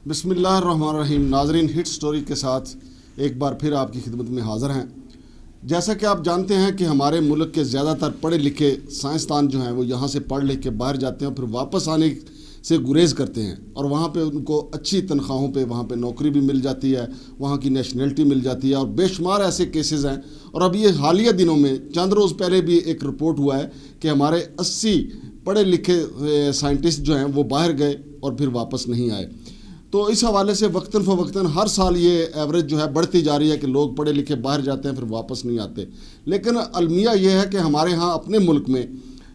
بسم اللہ الرحمن الرحیم. ناظرین، ہٹ سٹوری کے ساتھ ایک بار پھر آپ کی خدمت میں حاضر ہیں. جیسا کہ آپ جانتے ہیں کہ ہمارے ملک کے زیادہ تر پڑھے لکھے سائنسدان جو ہیں وہ یہاں سے پڑھ لکھ کے باہر جاتے ہیں، پھر واپس آنے سے گریز کرتے ہیں اور وہاں پہ ان کو اچھی تنخواہوں پہ وہاں پہ نوکری بھی مل جاتی ہے، وہاں کی نیشنلٹی مل جاتی ہے، اور بے شمار ایسے کیسز ہیں. اور اب یہ حالیہ دنوں میں چند روز پہلے بھی ایک رپورٹ ہوا ہے کہ ہمارے 80 پڑھے لکھے سائنٹسٹ جو ہیں وہ باہر گئے اور پھر واپس نہیں آئے. تو اس حوالے سے وقتاً فوقتاً ہر سال یہ ایوریج جو ہے بڑھتی جا رہی ہے کہ لوگ پڑھے لکھے باہر جاتے ہیں پھر واپس نہیں آتے. لیکن المیہ یہ ہے کہ ہمارے ہاں اپنے ملک میں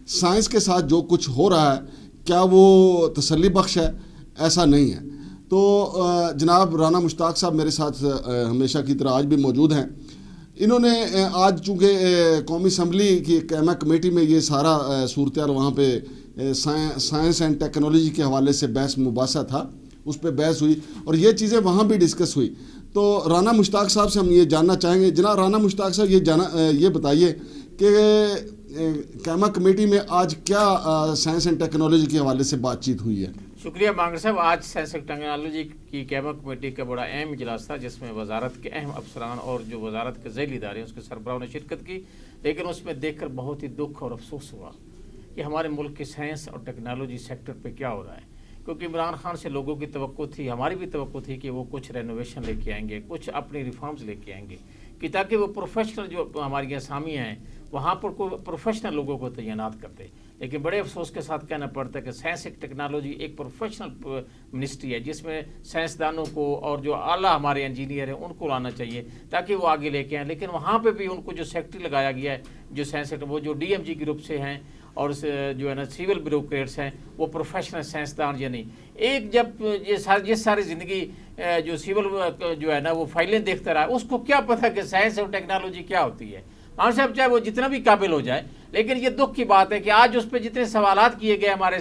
سائنس کے ساتھ جو کچھ ہو رہا ہے کیا وہ تسلی بخش ہے؟ ایسا نہیں ہے. تو جناب رانا مشتاق صاحب میرے ساتھ ہمیشہ کی طرح آج بھی موجود ہیں. انہوں نے آج چونکہ قومی اسمبلی کی قائمہ کمیٹی میں یہ سارا صورتحال وہاں پہ سائنس اینڈ ٹیکنالوجی کے حوالے سے بحث مباحثہ تھا، اس پہ بحث ہوئی اور یہ چیزیں وہاں بھی ڈسکس ہوئی. تو رانا مشتاق صاحب سے ہم یہ جاننا چاہیں گے. جناب رانا مشتاق صاحب یہ بتائیے کہ قائمہ کمیٹی میں آج کیا سائنس اینڈ ٹیکنالوجی کے حوالے سے بات چیت ہوئی ہے؟ شکریہ مانگر صاحب. آج سائنس اینڈ ٹیکنالوجی کی قائمہ کمیٹی کا بڑا اہم اجلاس تھا جس میں وزارت کے اہم افسران اور جو وزارت کے ذیلی ادارے ہیں اس کے سربراہوں نے شرکت کی. لیکن اس میں دیکھ کر بہت ہی دکھ اور افسوس ہوا کہ ہمارے ملک کے سائنس اور ٹیکنالوجی سیکٹر پہ کیا ہو رہا ہے. کیونکہ عمران خان سے لوگوں کی توقع تھی، ہماری بھی توقع تھی کہ وہ کچھ رینوویشن لے کے آئیں گے، کچھ اپنی ریفارمز لے کے آئیں گے کہ تاکہ وہ پروفیشنل جو ہماری اسامیہ ہیں وہاں پر کوئی پروفیشنل لوگوں کو تعینات کرتے. لیکن بڑے افسوس کے ساتھ کہنا پڑتا ہے کہ سائنس اینڈ ٹیکنالوجی ایک پروفیشنل منسٹری ہے جس میں سائنسدانوں کو اور جو اعلیٰ ہمارے انجینئر ہیں ان کو لانا چاہیے تاکہ وہ آگے لے کے آئیں. لیکن وہاں پہ بھی ان کو جو سیکٹری لگایا گیا ہے جو سائنس وہ جو ڈی ایم جی گروپ سے ہیں اور جو ہے نا سول بیوروکریٹس ہیں وہ پروفیشنل سائنسدان یا نہیں. ایک جب یہ ساری زندگی جو سول جو ہے نا وہ فائلیں دیکھتا رہا اس کو کیا پتہ کہ سائنس اور ٹیکنالوجی کیا ہوتی ہے. مان صاحب چاہے وہ جتنا بھی قابل ہو جائے، لیکن یہ دکھ کی بات ہے کہ آج اس پہ جتنے سوالات کیے گئے ہمارے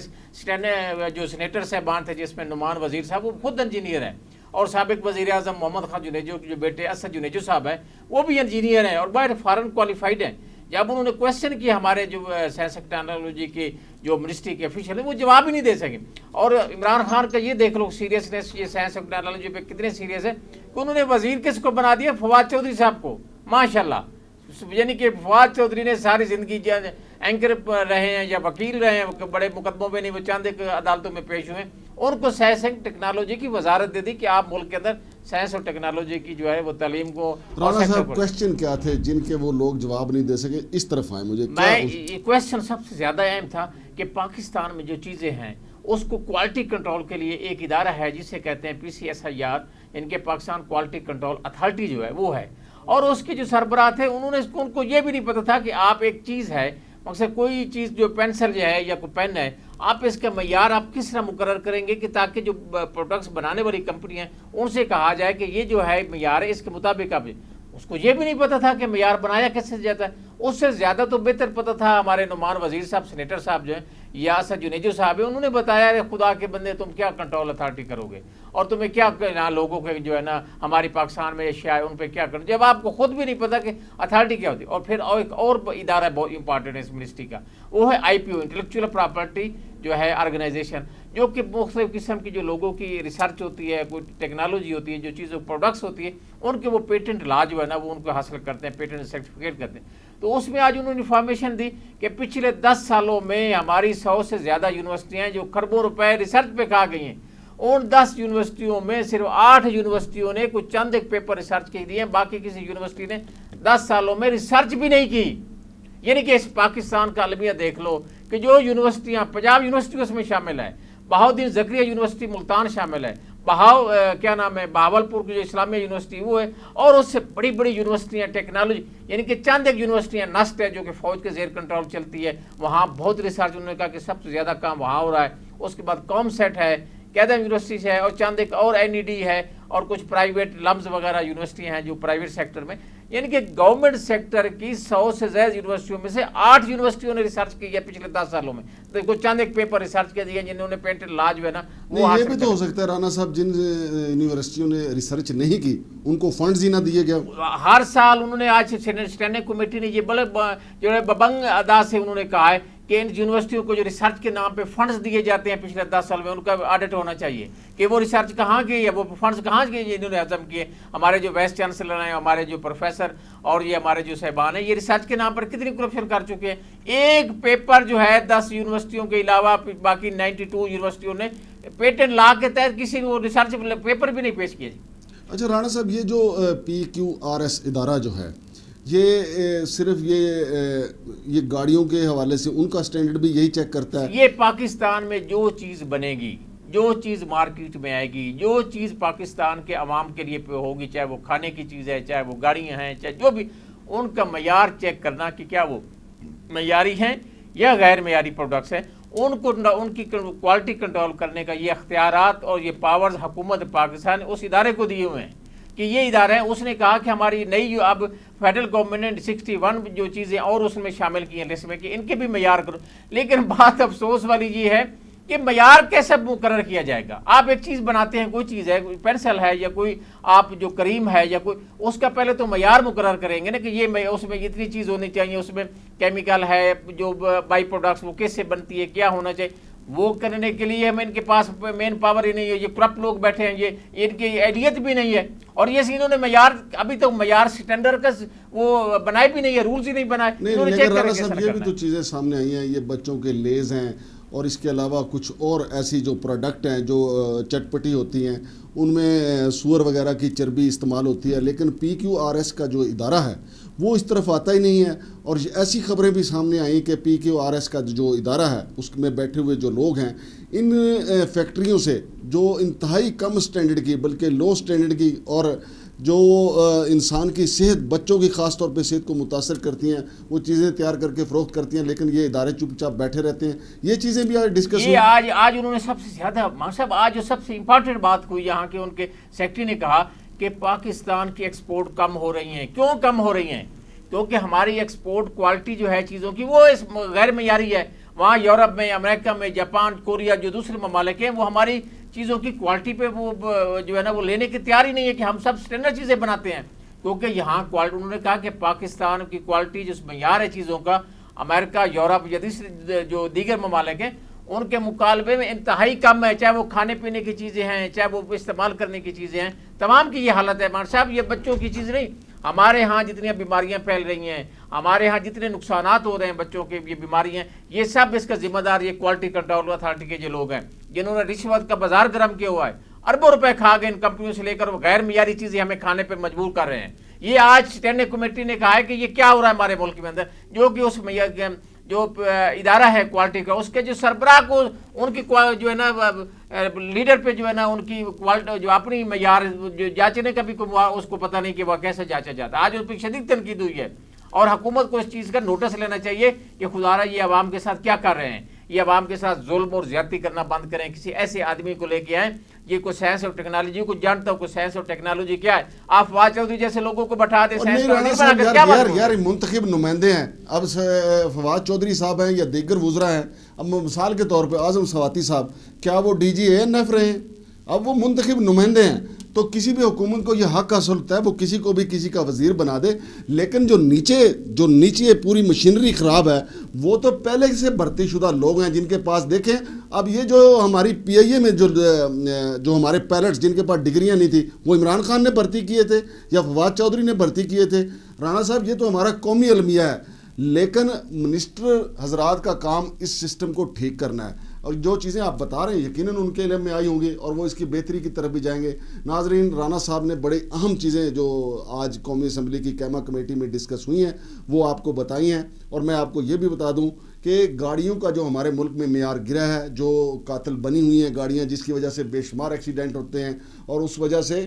جو سینیٹر صاحبان تھے جس میں نعمان وزیر صاحب وہ خود انجینئر ہیں اور سابق وزیر اعظم محمد خان جنیجو جو بیٹے اسد جنیجو صاحب ہیں وہ بھی انجینئر ہیں اور باہر فارن کوالیفائڈ ہیں. جب انہوں نے کویسچن کیا ہمارے جو سائنس ٹیکنالوجی کی جو منسٹری کے افیشل ہیں وہ جواب ہی نہیں دے سکے. اور عمران خان کا یہ دیکھ لو سیریسنیس یہ سائنس ٹیکنالوجی پہ کتنے سیریس ہے کہ انہوں نے وزیر کس کو بنا دیا؟ فواد چودھری صاحب کو. ماشاءاللہ، یعنی کہ فواد چودھری نے ساری زندگی اینکر رہے ہیں یا وکیل رہے ہیں، بڑے مقدموں میں نہیں، وہ چند ایک عدالتوں میں پیش ہوئے، ان کو سائنس اینڈ ٹیکنالوجی کی وزارت دے دی کہ آپ ملک کے اندر سائنس اور ٹیکنالوجی کی جو ہے وہ تعلیم کو. رانا صاحب کویسچن کیا تھے جن کے وہ لوگ جواب نہیں دے سکے؟ اس طرف آئے. مجھے یہ کویسچن سب سے زیادہ اہم تھا کہ پاکستان میں جو چیزیں ہیں اس کو کوالٹی کنٹرول کے لیے ایک ادارہ ہے جسے کہتے ہیں PCSIR، ان کے پاکستان کوالٹی کنٹرول اتھارٹی جو ہے وہ ہے، اور اس کے جو سربراہ تھے ان کو یہ بھی نہیں پتا تھا کہ آپ ایک چیز ہے مقصد کوئی چیز جو پینسل جو ہے یا کوئی پین ہے آپ اس کا معیار آپ کس طرح مقرر کریں گے کہ تاکہ جو پروڈکٹس بنانے والی کمپنی ہیں ان سے کہا جائے کہ یہ جو ہے معیار ہے اس کے مطابق آپ. اس کو یہ بھی نہیں پتا تھا کہ معیار بنایا کیسے جاتا ہے. اس سے زیادہ تو بہتر پتا تھا ہمارے نعمان وزیر صاحب سینیٹر صاحب جو ہیں یا اسد جنیجو صاحب ہیں، انہوں نے بتایا خدا کے بندے تم کیا کنٹرول اتھارٹی کرو گے اور تمہیں کیا لوگوں کے جو ہے نا ہماری پاکستان میں اشیاء ان پہ کیا کرنا، جب آپ کو خود بھی نہیں پتا کہ اتھارٹی کیا ہوتی ہے. اور پھر ایک اور ادارہ بہت امپارٹنٹ ہے اس منسٹری کا، وہ ہے IPO انٹلیکچوئل پراپرٹی جو ہے آرگنائزیشن، جو کہ مختلف قسم کی جو لوگوں کی ریسرچ ہوتی ہے، کوئی ٹیکنالوجی ہوتی ہے، جو چیزوں پروڈکٹس ہوتی ہے ان کے وہ پیٹنٹ لا جو ہے نا وہ ان کو حاصل کرتے ہیں، پیٹنٹ سرٹیفکیٹ کرتے ہیں. تو اس میں آج انہوں نے انفارمیشن دی کہ پچھلے 10 سالوں میں ہماری 100 سے زیادہ یونیورسٹیاں جو کھربوں روپے ریسرچ پہ کھا گئی ہیں، ان 10 یونیورسٹیوں میں صرف 8 یونیورسٹیوں نے کچھ چند ایک پیپر ریسرچ کے دیے ہیں، باقی کسی یونیورسٹی نے 10 سالوں میں ریسرچ بھی نہیں کی. یعنی کہ اس پاکستان کا المیہ دیکھ لو کہ جو یونیورسٹیاں پنجاب یونیورسٹی اس میں شامل ہے، بہاؤدین زکریا یونیورسٹی ملتان شامل ہے، بہاولپور کی جو اسلامیہ یونیورسٹی وہ ہے، اور اس سے بڑی بڑی یونیورسٹیاں ٹیکنالوجی یعنی کہ چند ایک یونیورسٹیاں نسٹ ہے جو کہ فوج کے زیر کنٹرول چلتی ہے، وہاں بہت ریسرچ انہوں نے کہا کہ سب سے زیادہ کام وہاں ہو رہا ہے. اس کے بعد کام سیٹ ہے، قیدم یونیورسٹی سے ہے، اور چند ایک اور NED ہے، اور کچھ پرائیویٹ لمز وغیرہ یونیورسٹیاں ہیں جو پرائیویٹ سیکٹر میں. یعنی کہ گورنمنٹ سیکٹر کی 100 سے زائد یونیورسٹیوں میں سے 8 یونیورسٹیوں نے ریسرچ کی ہے پچھلے 10 سالوں میں. تو کچھ چند ایک پیپر ریسرچ کے دیے جنہوں نے پیٹنٹ لا جو ہے نا وہ یہ بھی تو ہو سکتا ہے رانا صاحب جن یونیورسٹیوں نے ریسرچ نہیں کی ان کو فنڈز ہی نہ دیے گئے. ہر سال انہوں نے آج اسٹینڈنگ کمیٹی نے یہ بڑے جو ہے ببنگ ادا سے انہوں نے کہا ہے کہ ان یونیورسٹیوں کو جو ریسرچ کے نام پہ فنڈز دیے جاتے ہیں پچھلے 10 سال میں ان کا آڈٹ ہونا چاہیے کہ وہ ریسرچ کہاں کی ہے, وہ فنڈز کہاں کے انہوں نے ہضم کیے. ہمارے جو وائس چانسلر ہیں, ہمارے جو پروفیسر اور یہ ہمارے جو صاحبان ہیں, یہ ریسرچ کے نام پر کتنی کرپشن کر چکے ہیں. ایک پیپر جو ہے 10 یونیورسٹیوں کے علاوہ باقی 92 یونیورسٹیوں نے پیٹنٹ لا کے تحت کسی وہ ریسرچ پیپر بھی نہیں پیش کیے. اچھا رانا صاحب, یہ جو PQRS ادارہ جو ہے یہ صرف یہ گاڑیوں کے حوالے سے ان کا سٹینڈرڈ بھی یہی چیک کرتا ہے؟ یہ پاکستان میں جو چیز بنے گی, جو چیز مارکیٹ میں آئے گی, جو چیز پاکستان کے عوام کے لیے ہوگی, چاہے وہ کھانے کی چیز ہے, چاہے وہ گاڑیاں ہیں, چاہے جو بھی, ان کا معیار چیک کرنا کہ کیا وہ معیاری ہیں یا غیر معیاری پروڈکٹس ہیں, ان کی کوالٹی کنٹرول کرنے کا یہ اختیارات اور یہ پاورز حکومت پاکستان اس ادارے کو دیے ہوئے ہیں کہ یہ ادارہ ہے. اس نے کہا کہ ہماری نئی اب فیڈرل گورنمنٹ نے 61 جو چیزیں اور اس میں شامل کی ہیں لسٹ میں کہ ان کے بھی معیار کرو. لیکن بات افسوس والی یہ ہے کہ معیار کیسے مقرر کیا جائے گا؟ آپ ایک چیز بناتے ہیں, کوئی چیز ہے, کوئی پینسل ہے یا کوئی آپ جو کریم ہے یا کوئی, اس کا پہلے تو معیار مقرر کریں گے نا کہ یہ اس میں اتنی چیز ہونی چاہیے, اس میں کیمیکل ہے, جو بائی پروڈکٹس وہ کیسے بنتی ہے, کیا ہونا چاہیے. وہ کرنے کے لیے ہم ان کے پاس مین پاور ہی نہیں ہے, یہ کرپٹ لوگ بیٹھے ہیں, یہ ان کی اہلیت بھی نہیں ہے. اور یہ انہوں نے معیار ابھی تک معیار سٹینڈرڈ کا وہ بنائے بھی نہیں ہے, رولز ہی نہیں بنائے. یہ بھی تو چیزیں سامنے آئی ہیں, یہ بچوں کے لیز ہیں اور اس کے علاوہ کچھ اور ایسی جو پروڈکٹ ہیں جو چٹپٹی ہوتی ہیں ان میں سور وغیرہ کی چربی استعمال ہوتی ہے. لیکن PQRS کا جو ادارہ ہے وہ اس طرف آتا ہی نہیں ہے. اور ایسی خبریں بھی سامنے آئیں کہ PQRS کا جو ادارہ ہے اس میں بیٹھے ہوئے جو لوگ ہیں ان فیکٹریوں سے جو انتہائی کم سٹینڈرڈ کی بلکہ لو سٹینڈرڈ کی اور جو انسان کی صحت, بچوں کی خاص طور پہ صحت کو متاثر کرتی ہیں, وہ چیزیں تیار کر کے فروخت کرتی ہیں, لیکن یہ ادارے چپ چاپ بیٹھے رہتے ہیں. یہ چیزیں بھی آج ڈسکس ہوئی. آج انہوں نے سب سے زیادہ صاحب آج جو سب سے امپورٹنٹ بات ہوئی یہاں کے ان کے سیکرٹری نے کہا کہ پاکستان کی ایکسپورٹ کم ہو رہی ہیں. کیوں کم ہو رہی ہیں؟ کیونکہ ہماری ایکسپورٹ کوالٹی جو ہے چیزوں کی وہ غیر معیاری ہے. وہاں یورپ میں, امریکہ میں, جاپان, کوریا جو دوسرے ممالک ہیں وہ ہماری چیزوں کی کوالٹی پہ وہ جو ہے نا وہ لینے کی تیار ہی نہیں ہے کہ ہم سب سٹینڈرڈ چیزیں بناتے ہیں. کیونکہ یہاں کوالٹی, انہوں نے کہا کہ پاکستان کی کوالٹی جس معیار ہے چیزوں کا, امریکہ, یورپ یا دوسرے جو دیگر ممالک ہیں ان کے مقابلے میں انتہائی کم ہے. چاہے وہ کھانے پینے کی چیزیں ہیں, چاہے وہ استعمال کرنے کی چیزیں ہیں, تمام کی یہ حالت ہے. مان صاحب یہ بچوں کی چیز نہیں, ہمارے ہاں جتنی بیماریاں پھیل رہی ہیں, ہمارے ہاں جتنے نقصانات ہو رہے ہیں بچوں کے, یہ بیماریاں, یہ سب اس کا ذمہ دار یہ کوالٹی کنٹرول اتھارٹی کے جو لوگ ہیں جنہوں نے رشوت کا بازار گرم کیا ہوا ہے, اربوں روپے کھا گئے ان کمپنیوں سے لے کر, وہ غیر معیاری چیزیں ہمیں کھانے پہ مجبور کر رہے ہیں. یہ آج اسٹینڈنگ کمیٹی نے کہا ہے کہ یہ کیا ہو رہا ہے ہمارے ملک کے اندر, جو کہ اس جو ادارہ ہے کوالٹی کا اس کے جو سربراہ کو ان کی جو ہے نا لیڈر پہ جو ہے نا ان کی کوالٹی جو اپنی معیار جو جانچنے کا بھی اس کو پتہ نہیں کہ وہ کیسے جانچا جاتا. آج اس پہ شدید تنقید ہوئی ہے اور حکومت کو اس چیز کا نوٹس لینا چاہیے کہ خدارا یہ عوام کے ساتھ کیا کر رہے ہیں. یہ عوام کے ساتھ ظلم اور زیادتی کرنا بند کریں. کسی ایسے آدمی کو لے کے آئیں یہ کوئی سائنس اور ٹیکنالوجی کو جانتا ہو, کوئی سائنس اور ٹیکنالوجی کیا ہے. آپ فواد چودھری جیسے لوگوں کو بٹھا دیں یار منتخب نمائندے ہیں. اب فواد چودھری صاحب ہیں یا دیگر وزراء ہیں, اب مثال کے طور پہ اعظم سواتی صاحب, کیا وہ DG ANF رہے ہیں؟ اب وہ منتخب نمائندے ہیں تو کسی بھی حکومت کو یہ حق حاصل ہوتا ہے وہ کسی کو بھی کسی کا وزیر بنا دے. لیکن جو نیچے پوری مشینری خراب ہے وہ تو پہلے سے بھرتی شدہ لوگ ہیں جن کے پاس دیکھیں. اب یہ جو ہماری PIA میں جو ہمارے پائلٹس جن کے پاس ڈگریاں نہیں تھی وہ عمران خان نے بھرتی کیے تھے یا فواد چودھری نے بھرتی کیے تھے. رانا صاحب یہ تو ہمارا قومی المیہ ہے, لیکن منسٹر حضرات کا کام اس سسٹم کو ٹھیک کرنا ہے. اور جو چیزیں آپ بتا رہے ہیں یقیناً ان کے علم میں آئی ہوں گی اور وہ اس کی بہتری کی طرف بھی جائیں گے. ناظرین, رانا صاحب نے بڑے اہم چیزیں جو آج قومی اسمبلی کی قیمہ کمیٹی میں ڈسکس ہوئی ہیں وہ آپ کو بتائی ہیں. اور میں آپ کو یہ بھی بتا دوں کہ گاڑیوں کا جو ہمارے ملک میں معیار گرا ہے, جو قاتل بنی ہوئی ہیں گاڑیاں جس کی وجہ سے بے شمار ایکسیڈنٹ ہوتے ہیں اور اس وجہ سے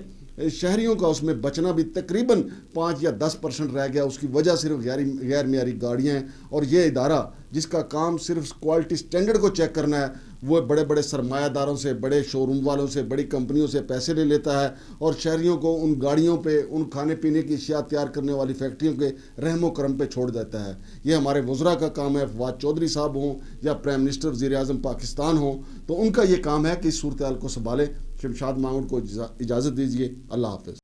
شہریوں کا اس میں بچنا بھی تقریباً 5 یا 10% رہ گیا. اس کی وجہ صرف غیر معیاری گاڑیاں ہیں. اور یہ ادارہ جس کا کام صرف کوالٹی سٹینڈرڈ کو چیک کرنا ہے وہ بڑے بڑے سرمایہ داروں سے, بڑے شو روم والوں سے, بڑی کمپنیوں سے پیسے لے لیتا ہے اور شہریوں کو ان گاڑیوں پہ, ان کھانے پینے کی اشیاء تیار کرنے والی فیکٹریوں کے رحم و کرم پہ چھوڑ دیتا ہے. یہ ہمارے وزراء کا کام ہے, فواد چودھری صاحب ہوں یا پرائم منسٹر وزیر اعظم پاکستان ہوں, تو ان کا یہ کام ہے کہ اس صورتحال کو سنبھالیں. شمشاد مانگڑ کو اجازت دیجیے. اللہ حافظ.